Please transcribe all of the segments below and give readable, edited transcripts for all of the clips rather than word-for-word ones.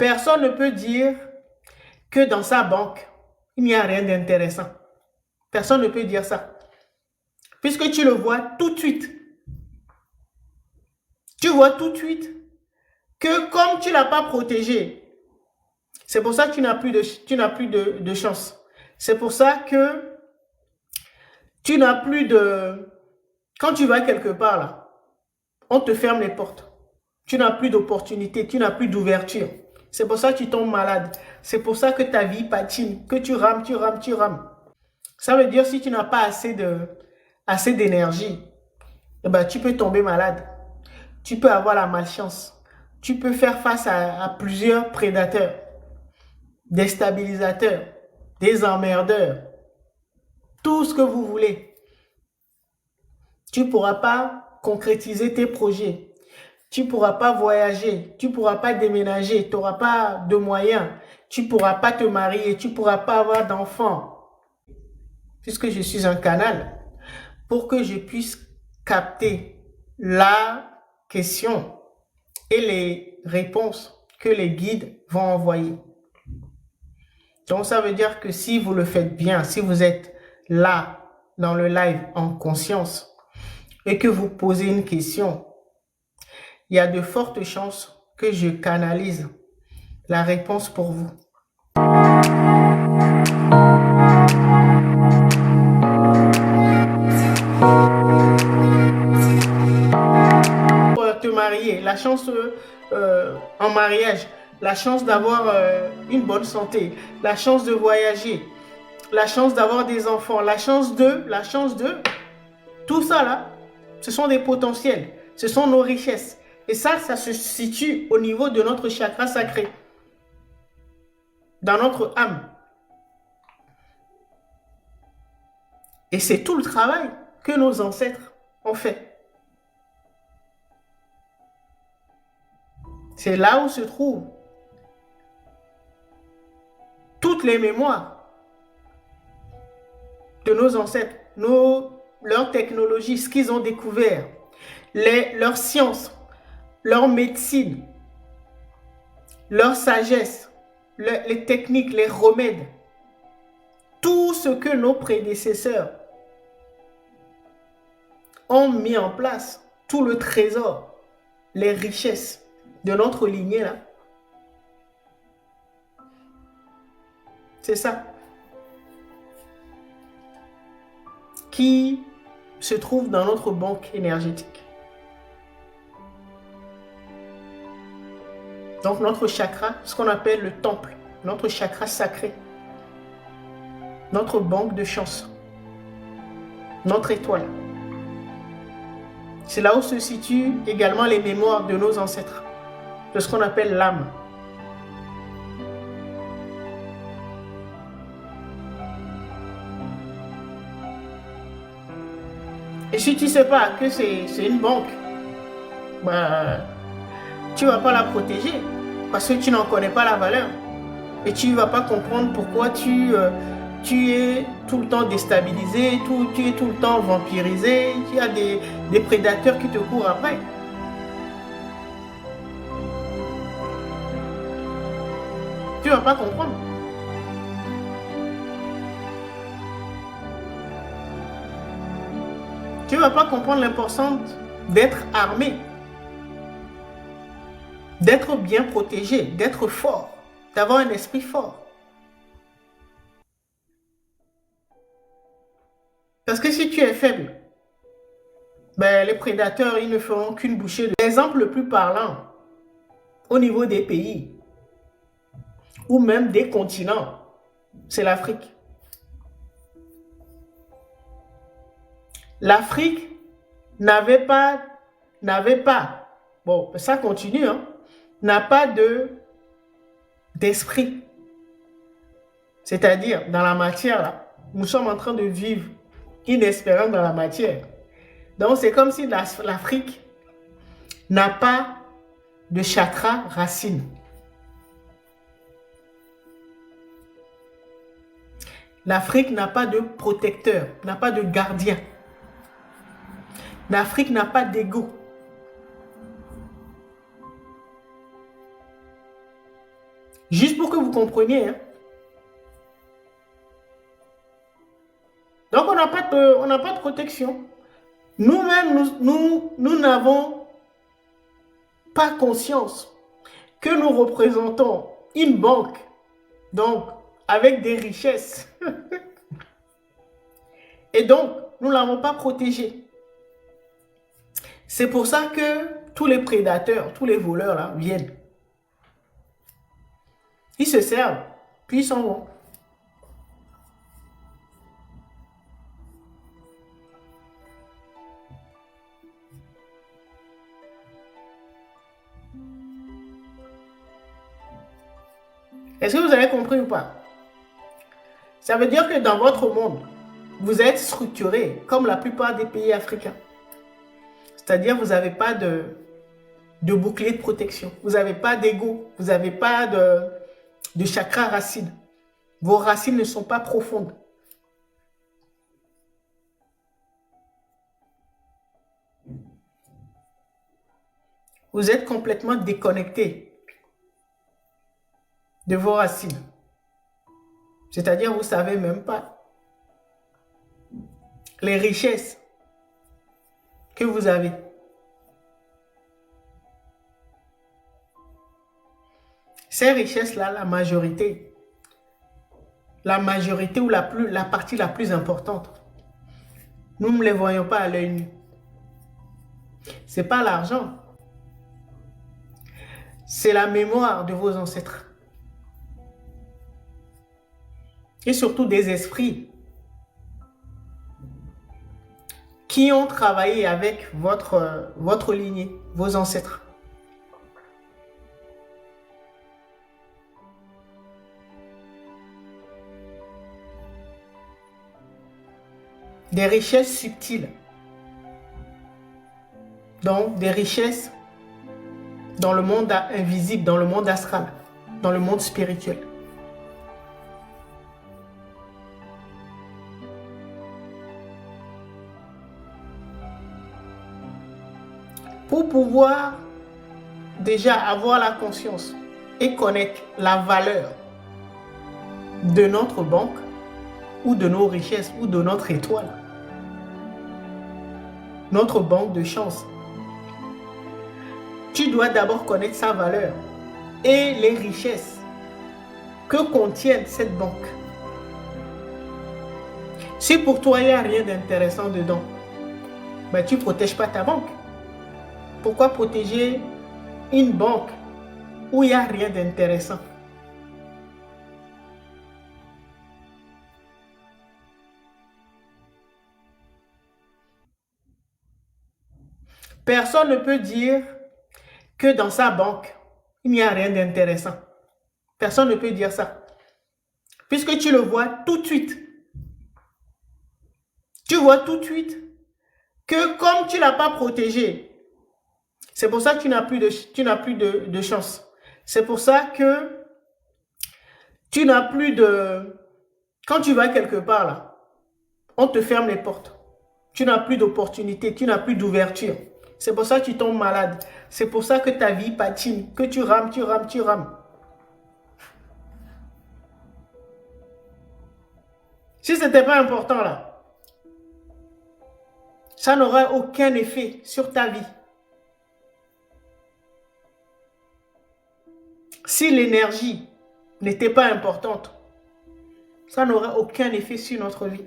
Personne ne peut dire que dans sa banque, il n'y a rien d'intéressant. Personne ne peut dire ça. Puisque tu le vois tout de suite. Tu vois tout de suite que comme tu ne l'as pas protégé, c'est pour ça que tu n'as plus de chance. C'est pour ça que tu n'as plus de... Quand tu vas quelque part, là, on te ferme les portes. Tu n'as plus d'opportunité, tu n'as plus d'ouverture. C'est pour ça que tu tombes malade. C'est pour ça que ta vie patine, que tu rames, tu rames, tu rames. Ça veut dire si tu n'as pas assez d'énergie, eh ben, tu peux tomber malade. Tu peux avoir la malchance. Tu peux faire face à plusieurs prédateurs, des stabilisateurs, des emmerdeurs, tout ce que vous voulez. Tu ne pourras pas concrétiser tes projets. Tu ne pourras pas voyager. Tu ne pourras pas déménager. Tu n'auras pas de moyens. Tu ne pourras pas te marier. Tu ne pourras pas avoir d'enfants. Puisque je suis un canal, pour que je puisse capter la question et les réponses que les guides vont envoyer. Donc, ça veut dire que si vous le faites bien, si vous êtes là dans le live en conscience et que vous posez une question, il y a de fortes chances que je canalise la réponse pour vous. Pour te marier, la chance en mariage, la chance d'avoir une bonne santé, la chance de voyager, la chance d'avoir des enfants, la chance de, tout ça là, ce sont des potentiels, ce sont nos richesses. Et ça se situe au niveau de notre chakra sacré, dans notre âme. Et c'est tout le travail que nos ancêtres ont fait. C'est là où se trouvent toutes les mémoires de nos ancêtres, leur technologie, ce qu'ils ont découvert, leur science, leur médecine, leur sagesse, les techniques, les remèdes, tout ce que nos prédécesseurs ont mis en place, tout le trésor, les richesses de notre lignée là. C'est ça qui se trouve dans notre banque énergétique. Donc notre chakra, ce qu'on appelle le temple, notre chakra sacré, notre banque de chance, notre étoile. C'est là où se situent également les mémoires de nos ancêtres, de ce qu'on appelle l'âme. Et si tu ne sais pas que c'est une banque, bah, tu ne vas pas la protéger parce que tu n'en connais pas la valeur. Et tu ne vas pas comprendre pourquoi tu es tout le temps déstabilisé, tu es tout le temps vampirisé, il y a des prédateurs qui te courent après. Tu ne vas pas comprendre. Tu ne vas pas comprendre l'importance d'être armé, d'être bien protégé, d'être fort, d'avoir un esprit fort. Parce que si tu es faible, ben, les prédateurs, ils ne feront qu'une bouchée de... L'exemple le plus parlant au niveau des pays ou même des continents, c'est l'Afrique. L'Afrique n'avait pas, bon, ça continue, hein, n'a pas d'esprit. C'est-à-dire, dans la matière, là, nous sommes en train de vivre une espérance dans la matière. Donc, c'est comme si l'Afrique n'a pas de chakra racine. L'Afrique n'a pas de protecteur, n'a pas de gardien. L'Afrique n'a pas d'ego. Juste pour que vous compreniez. Hein. Donc, on n'a pas de protection. Nous-mêmes, nous n'avons pas conscience que nous représentons une banque, donc avec des richesses. Et donc, nous ne l'avons pas protégée. C'est pour ça que tous les prédateurs, tous les voleurs là, viennent. Ils se servent, puis ils s'en vont. Est-ce que vous avez compris ou pas? Ça veut dire que dans votre monde, vous êtes structuré comme la plupart des pays africains. C'est-à-dire vous n'avez pas de bouclier de protection. Vous n'avez pas d'ego. Vous n'avez pas de chakra racine. Vos racines ne sont pas profondes. Vous êtes complètement déconnecté de vos racines. C'est-à-dire vous ne savez même pas les richesses que vous avez. Ces richesses-là, la majorité ou la partie la plus importante, nous ne les voyons pas à l'œil nu. Ce n'est pas l'argent. C'est la mémoire de vos ancêtres. Et surtout des esprits qui ont travaillé avec votre lignée, vos ancêtres. Des richesses subtiles. Donc, des richesses dans le monde invisible, dans le monde astral, dans le monde spirituel. Pour pouvoir déjà avoir la conscience et connaître la valeur de notre banque ou de nos richesses ou de notre étoile, notre banque de chance, tu dois d'abord connaître sa valeur et les richesses que contient cette banque. Si pour toi il n'y a rien d'intéressant dedans, ben, tu ne protèges pas ta banque. Pourquoi protéger une banque où il n'y a rien d'intéressant? Personne ne peut dire que dans sa banque, il n'y a rien d'intéressant. Personne ne peut dire ça. Puisque tu le vois tout de suite. Tu vois tout de suite que comme tu ne l'as pas protégé, c'est pour ça que tu n'as plus de chance. C'est pour ça que tu n'as plus de... Quand tu vas quelque part, là, on te ferme les portes. Tu n'as plus d'opportunité, tu n'as plus d'ouverture. C'est pour ça que tu tombes malade. C'est pour ça que ta vie patine, que tu rames, tu rames, tu rames. Si ce n'était pas important, là, ça n'aurait aucun effet sur ta vie. Si l'énergie n'était pas importante, ça n'aurait aucun effet sur notre vie.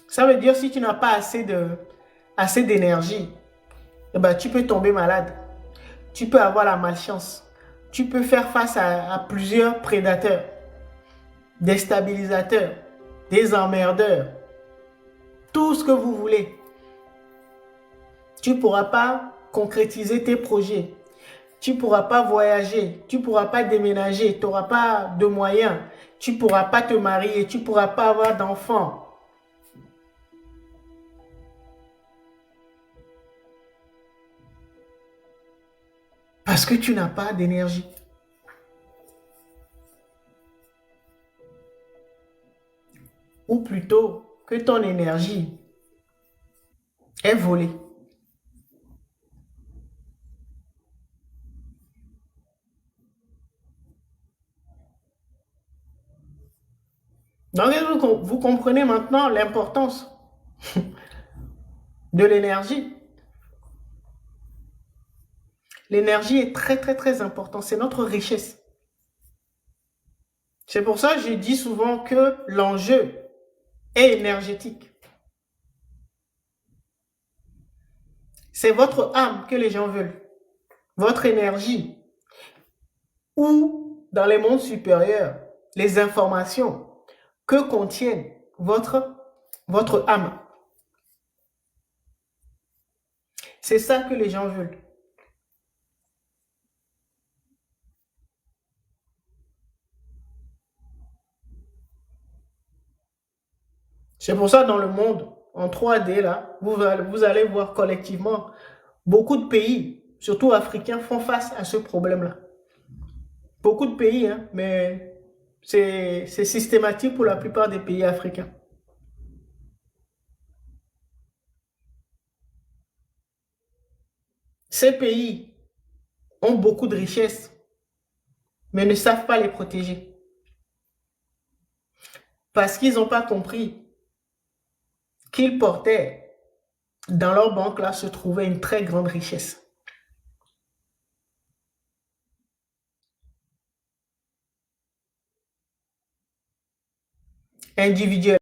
Ça veut dire si tu n'as pas assez d'énergie, eh ben, tu peux tomber malade. Tu peux avoir la malchance. Tu peux faire face à plusieurs prédateurs, des stabilisateurs, des emmerdeurs, tout ce que vous voulez. Tu ne pourras pas concrétiser tes projets. Tu ne pourras pas voyager. Tu ne pourras pas déménager. Tu n'auras pas de moyens. Tu ne pourras pas te marier. Tu ne pourras pas avoir d'enfants. Parce que tu n'as pas d'énergie. Ou plutôt que ton énergie est volée. Donc, vous comprenez maintenant l'importance de l'énergie. L'énergie est très, très, très importante. C'est notre richesse. C'est pour ça que je dis souvent que l'enjeu est énergétique. C'est votre âme que les gens veulent. Votre énergie. Ou dans les mondes supérieurs, les informations que contient votre âme. C'est ça que les gens veulent. C'est pour ça dans le monde, en 3D, là, vous allez voir collectivement, beaucoup de pays, surtout africains, font face à ce problème-là. Beaucoup de pays, hein, mais c'est systématique pour la plupart des pays africains. Ces pays ont beaucoup de richesses, mais ne savent pas les protéger. Parce qu'ils n'ont pas compris qu'ils portaient, dans leur banque, là, se trouvait une très grande richesse individuelle.